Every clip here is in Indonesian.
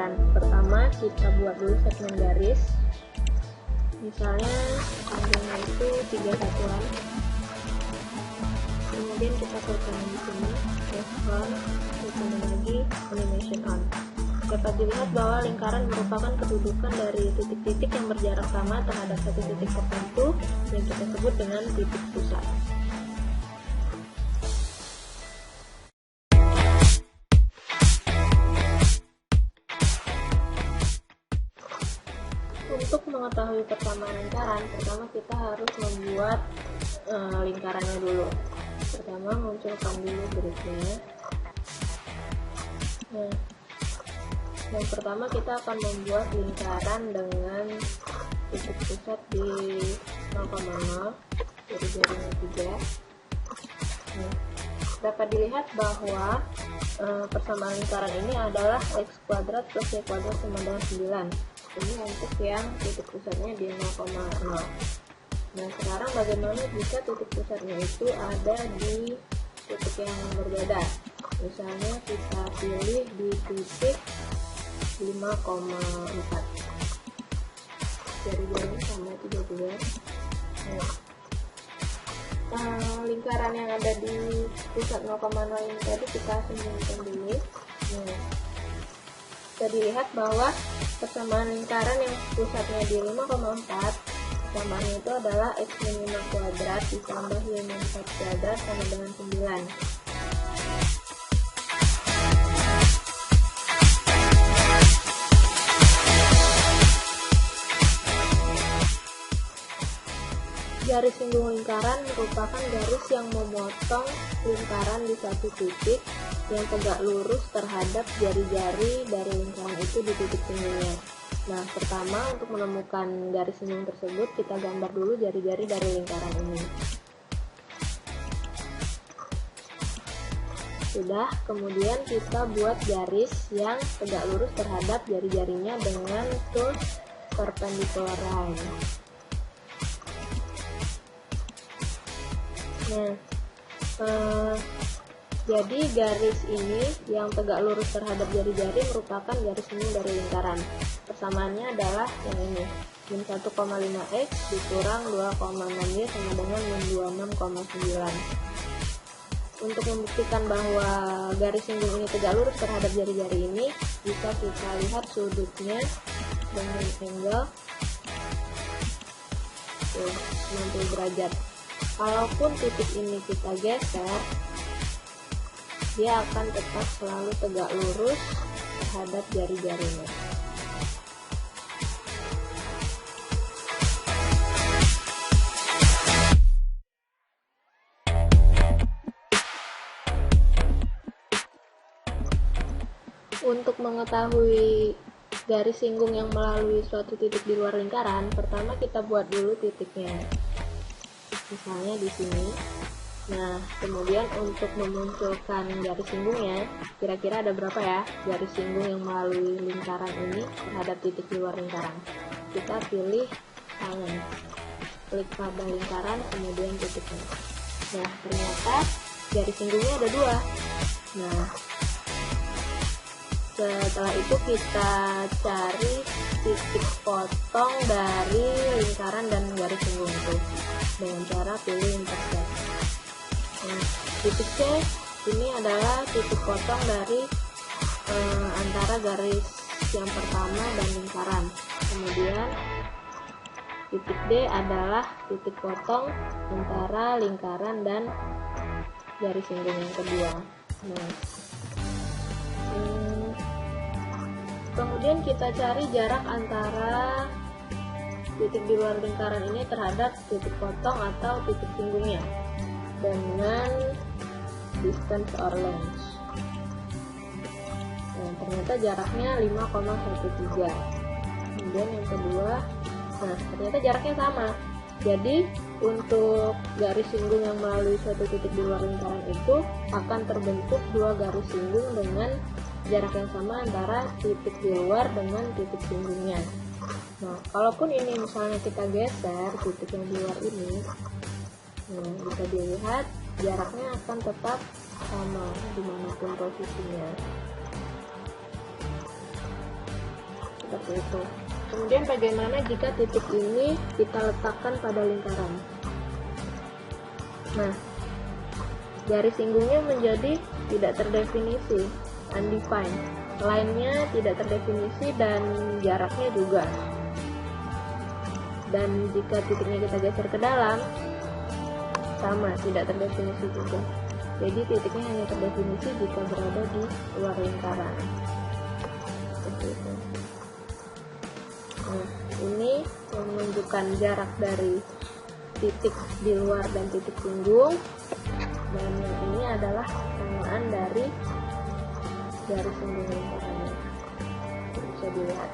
lingkaran. Pertama kita buat dulu segmen garis, misalnya panjangnya itu 3 satuan. Kemudian kita tekan di sini press on, tekan lagi animation on. Dapat dilihat bahwa lingkaran merupakan kedudukan dari titik-titik yang berjarak sama terhadap satu titik tertentu yang kita sebut dengan titik pusat. Untuk mengetahui persamaan lingkaran, pertama kita harus membuat lingkarannya dulu. Pertama munculkan dulu gridnya. Nah, yang pertama kita akan membuat lingkaran dengan titik pusat di 0,0 dari jaringnya 3. Nah, dapat dilihat bahwa persamaan lingkaran ini adalah x kuadrat plus y kuadrat sama dengan 9. Ini untuk yang titik pusatnya di 0,0. Nah, sekarang bagaimana jika titik pusatnya itu ada di titik yang berbeda? Misalnya kita pilih di titik 5,4. Jari-jarinya sama 13. Nah, lingkaran yang ada di pusat 0,0 ini tadi kita sembunyikan dulu. Nah, bisa dilihat bahwa persamaan lingkaran yang pusatnya di 5,4, persamaannya itu adalah x min 5 kuadrat ditambah y min 4 kuadrat sama dengan 9. Garis singgung lingkaran merupakan garis yang memotong lingkaran di satu titik yang tegak lurus terhadap jari-jari dari lingkaran itu di titik singgungnya. Nah, pertama untuk menemukan garis singgung tersebut kita gambar dulu jari-jari dari lingkaran ini. Sudah, kemudian kita buat garis yang tegak lurus terhadap jari-jarinya dengan tools perpendicular line. Nah, jadi garis ini yang tegak lurus terhadap jari-jari merupakan garis singgung dari lingkaran. Persamaannya adalah yang ini, min 1,5x dikurang 2,6y sama dengan min 26,9. Untuk membuktikan bahwa garis singgung ini tegak lurus terhadap jari-jari ini, bisa kita lihat sudutnya dengan angle 90 derajat. Kalaupun titik ini kita geser, dia akan tetap selalu tegak lurus terhadap jari-jarinya. Untuk mengetahui garis singgung yang melalui suatu titik di luar lingkaran, pertama kita buat dulu titiknya. Misalnya di sini. Nah, kemudian untuk memunculkan garis singgungnya, kira-kira ada berapa ya garis singgung yang melalui lingkaran ini terhadap titik di luar lingkaran? Kita pilih tangan, klik pada lingkaran, kemudian titiknya. Nah, ternyata garis singgungnya ada 2. Nah, setelah itu kita cari titik potong dari lingkaran dan garis singgung itu dengan cara pilih intercept. Nah, titik C ini adalah titik potong dari antara garis yang pertama dan lingkaran. Kemudian titik D adalah titik potong antara lingkaran dan garis singgung yang kedua. Nah, kemudian kita cari jarak antara titik di luar lingkaran ini terhadap titik potong atau titik singgungnya dengan distance or length. Nah, ternyata jaraknya 5,13. Kemudian yang kedua, nah ternyata jaraknya sama. Jadi untuk garis singgung yang melalui suatu titik di luar lingkaran itu akan terbentuk 2 garis singgung dengan jarak yang sama antara titik di luar dengan titik singgungnya. Nah, kalaupun ini misalnya kita geser titik yang di luar ini, nah, bisa dilihat jaraknya akan tetap sama dimanapun posisinya. seperti itu. Kemudian bagaimana jika titik ini kita letakkan pada lingkaran? Nah, garis singgungnya menjadi tidak terdefinisi, undefined. Lainnya tidak terdefinisi dan jaraknya juga. Dan jika titiknya kita geser ke dalam, sama, tidak terdefinisi juga. Jadi titiknya hanya terdefinisi jika berada di luar lingkaran. Seperti itu. Nah, ini yang menunjukkan jarak dari titik di luar dan titik singgung. Dan yang ini adalah samaan dari garis singgung lingkarannya. Bisa dilihat.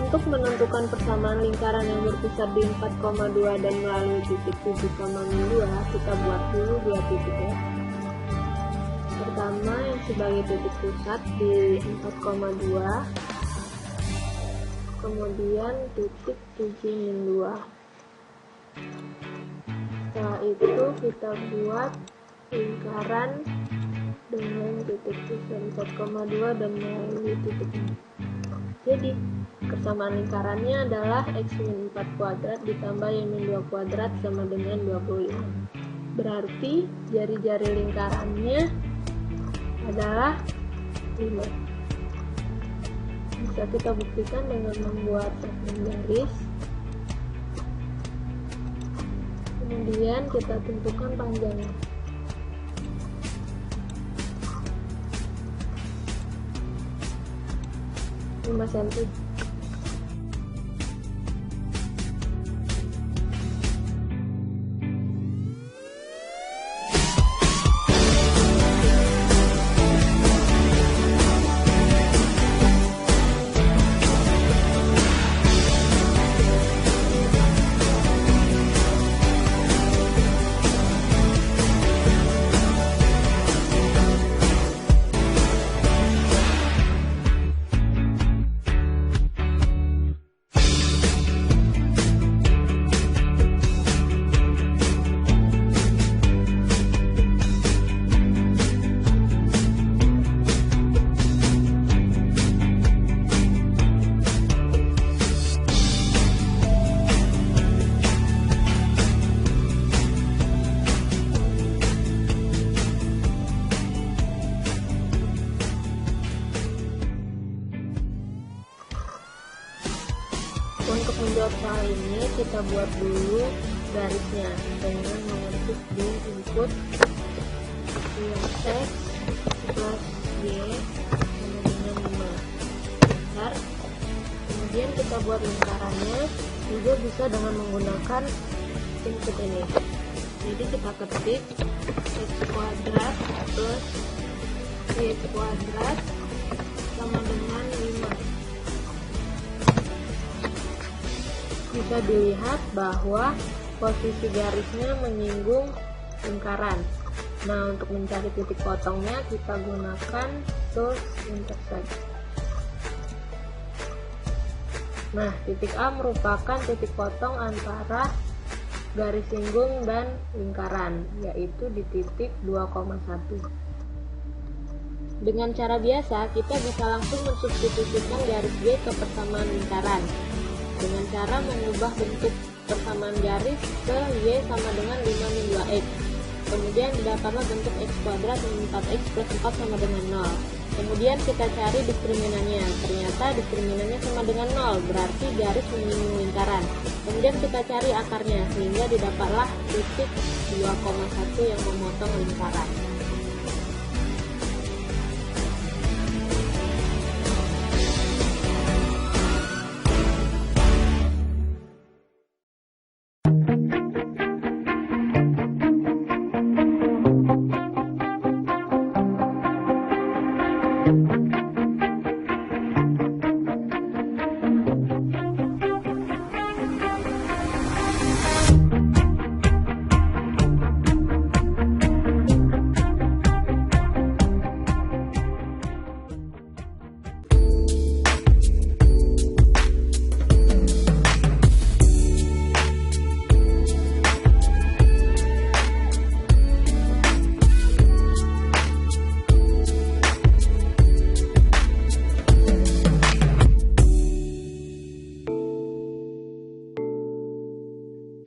Untuk menentukan persamaan lingkaran yang berpusat di 4,2 dan melalui titik 7,2, kita buat dulu dua titik ya. Pertama yang sebagai titik pusat di 4,2, kemudian titik 7,2. Setelah itu kita buat lingkaran dengan titik pusat 4,2 dan melalui titik ini. Jadi persamaan lingkarannya adalah x-4 kuadrat ditambah y-2 kuadrat sama dengan 25. Berarti jari-jari lingkarannya adalah 5. Bisa kita buktikan dengan membuat segmen garis. Kemudian kita tentukan panjangnya. cm. Untuk menjawab soal ini, kita buat dulu garisnya dengan mengetik di input x plus y sama dengan 5. Bentar. Kemudian kita buat lingkarannya juga bisa dengan menggunakan input ini. Jadi kita ketik x kuadrat plus y kuadrat sama dengan 5. Bisa dilihat bahwa posisi garisnya menyinggung lingkaran. Nah, untuk mencari titik potongnya kita gunakan source intersect. Nah, titik A merupakan titik potong antara garis singgung dan lingkaran, yaitu di titik 2,1. Dengan cara biasa, kita bisa langsung mensubstitusikan garis B ke persamaan lingkaran dengan cara mengubah bentuk persamaan garis ke y sama dengan 5 - 2x. Kemudian didapatlah bentuk x kuadrat min 4x plus 4 sama dengan 0. Kemudian kita cari diskriminannya. Ternyata diskriminannya sama dengan 0, berarti garis menyinggung lingkaran. Kemudian kita cari akarnya, sehingga didapatlah titik 2,1 yang memotong lingkaran.